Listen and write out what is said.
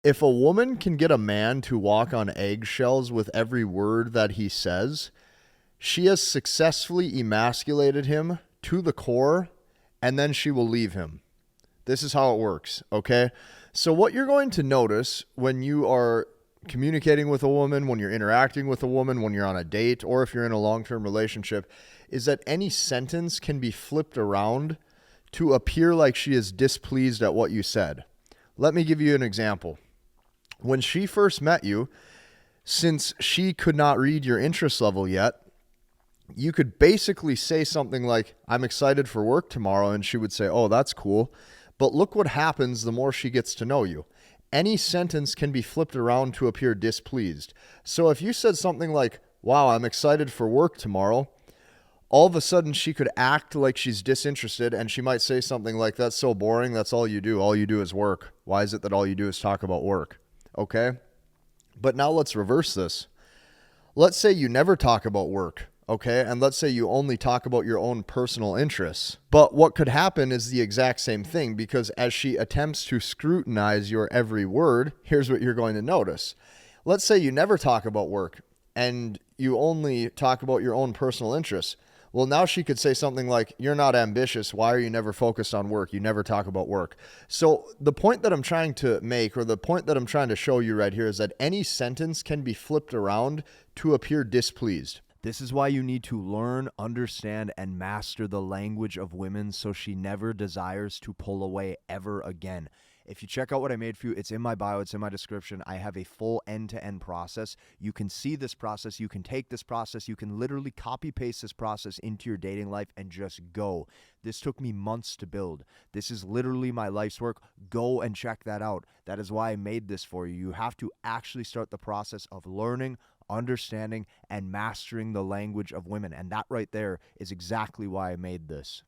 If a woman can get a man to walk on eggshells with every word that he says, she has successfully emasculated him to the core, and then she will leave him. This is how it works, okay? So what you're going to notice when you are communicating with a woman, when you're interacting with a woman, when you're on a date, or if you're in a long-term relationship, is that any sentence can be flipped around to appear like she is displeased at what you said. Let me give you an example. When she first met you, since she could not read your interest level yet, you could basically say something like, I'm excited for work tomorrow, and she would say, oh, that's cool. But look what happens the more she gets to know you. Any sentence can be flipped around to appear displeased. So if you said something like, wow, I'm excited for work tomorrow, all of a sudden she could act like she's disinterested, and she might say something like, that's so boring, that's all you do. All you do is work. Why is it that all you do is talk about work? Okay? But now let's reverse this. Let's say you never talk about work. Okay, and let's say you only talk about your own personal interests. But what could happen is the exact same thing, because as she attempts to scrutinize your every word, here's what you're going to notice. Let's say you never talk about work and you only talk about your own personal interests. Well, now she could say something like, you're not ambitious. Why are you never focused on work? You never talk about work. So the point that I'm trying to make, or the point that I'm trying to show you right here, is that any sentence can be flipped around to appear displeased. This is why you need to learn, understand, and master the language of women so she never desires to pull away ever again. If you check out what I made for you, it's in my bio, it's in my description. I have a full end-to-end process. You can see this process, you can take this process, you can literally copy-paste this process into your dating life and just go. This took me months to build. This is literally my life's work. Go and check that out. That is why I made this for you. You have to actually start the process of learning, understanding, and mastering the language of women. And that right there is exactly why I made this.